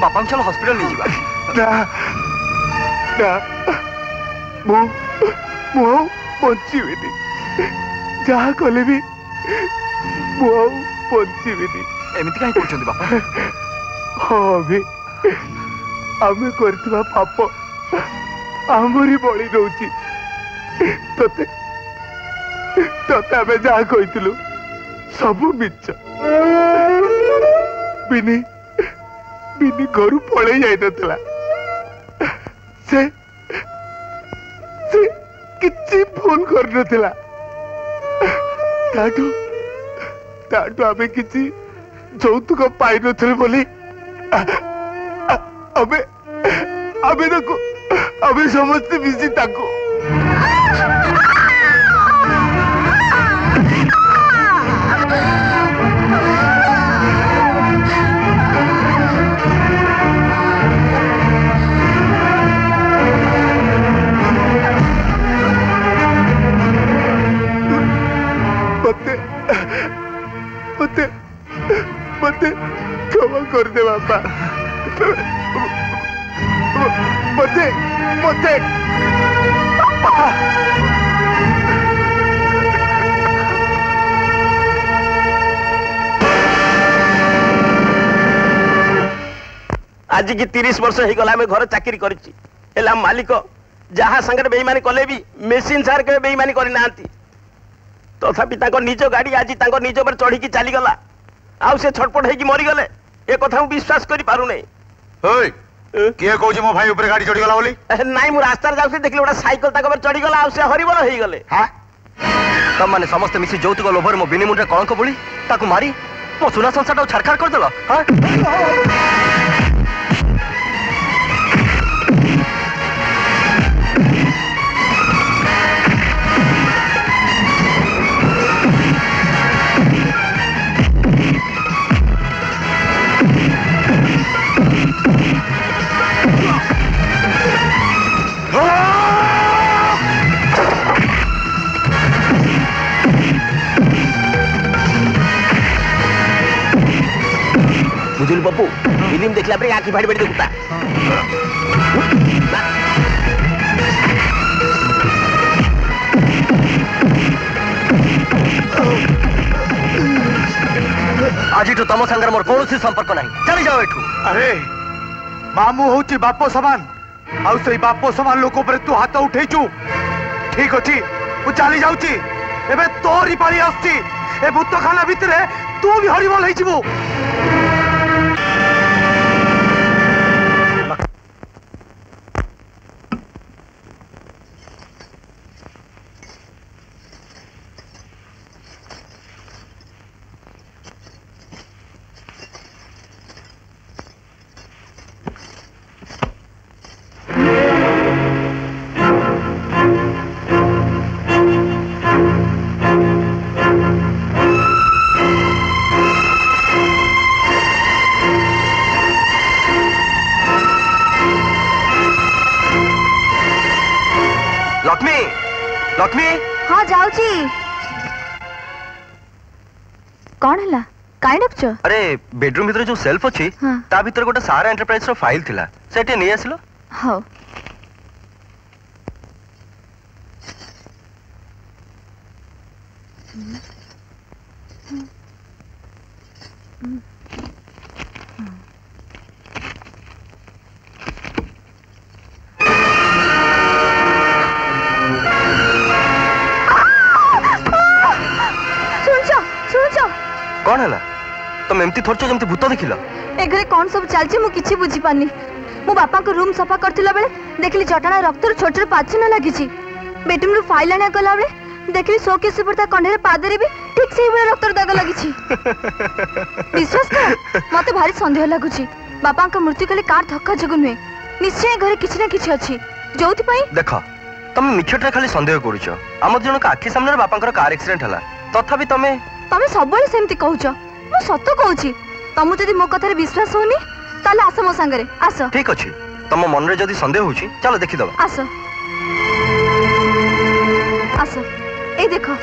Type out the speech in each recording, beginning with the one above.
बापा चलो हॉस्पिटल नहीं जीवा ना ना मु मु बंचीबिनी जहा कले भी मु बंचीबिनी एमती कहीं कहते बापा हाँ भी आमे करथिबा पाप ଆମରି ବଳି ରହୁଛି। ତତେ ତତେ ଆମେ ଯାହା କହିଥିଲୁ ସବୁ ମିଛ। ବିନି ବିନି ଘରୁ ପଳେଇ ଯାଇନଥିଲା। ସେ କିଛି ଭୁଲ କରିନଥିଲା। ତାଠୁ ଆମେ କିଛି ଯୌତୁକ ପାଇନଥିଲୁ ବୋଲି ଆମେ ସମସ୍ତେ ମିଶି ତାକୁ मते क्षमा कर दे बापा। मते मते आज की 30 वर्ष हो गला मैं घर चाकरी करिछि। एला मालिक जहाँ संगे बेईमानी कले भी मेसीन सार के बेईमानी करि नांती। तथापि ताको निज गाड़ी आज ताको निज पर चढ़ी की चली गला। आउ से छटपट होगी मरी गले ए कथा मु विश्वास करि पारु नै। ओय किए कहू मो भाई ऊपर गाड़ी चढ़ी गला बोली? नाई मु रास्ता रे जाउसे देखली ओटा साइकिल ताको पर चढ़ी गला आउ से हरिबल होई गले। हां तम माने समस्त मिसी जौतुक लोभर मो बिनी मुंडे कळंक बोली ताकू मारी मो सुना संसारटा छरखार कर देला। हां बुझुल पप्पू फिल्म देखला पर आंखी फाड़ी फाड़ी देखुता। आज तो तम संगर मोर कौन संपर्क नहीं चली जाओ एठू। अरे मामू होची बापो समान आउ से बापो समान लोक पर तू हाथ उठेचु। ठीक अछि मु चली जाउची। एबे तोरी पाली आछी ए भूतखाना भितरे तू भी हरिबल होई छिबो। लक्ष्मी हाँ जाऊची। कौन हला काई डकचो? अरे बेडरूम भीतर जो सेल्फ अछि हाँ। ता भीतर गोटे सारा एंटरप्राइज रो फाइल थिला सेटे नै आसिलो। हो कौन हला तुम एमती थोरचो जमती भूत देखिलो? ए घरे कौन सब चलची मु किछि बुझी पानी। मो बापा को रूम सफा करथिला बेले देखली चटाना रक्त रो छोट छोट पाछना लागिछि। बेडरूम रो फाइल आना गला बेले देखली शोकेस पर ता कंढे रे पादरे भी ठीक से बेले रक्त रो दाग लागिछि। विश्वास कर मते भारी संदेह लागुछि। बापा का मृत्यु कले कार धक्का जगु नुए निश्चय घरे किछि ना किछि अछि जोथि पई। देखो तुम मिछटरे खाली संदेह करूछो। हम जण का आखि सामने बापा कार एक्सीडेंट हला तथापि तमे सब सेमती कहूच मु सत कहूची। तुम जदि मो कथारे विश्वास होनी ताले आस मो संगरे आस। ठीक अछि तुम मन रे जदि संदेह होची चलो देखि दबा। आस आस ए देखो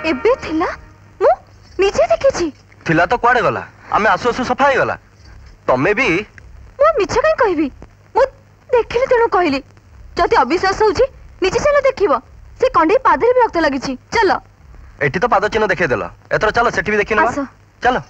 एबे थिला मु नीचे देखिछि। थिला तो कुआडे गला आमे आसु आसु सफा हे गला। तमे भी मु मिछ काई कहबी मु देखिली तेनु कहली। जदि अविश्वास होउची नीचे चलो देखिबो से कंडे पादरे भी रक्त लागिछि। चलो एठी तो पाद चिन्ह देखे देला एतर चलो सेठी भी देखि नबा। चलो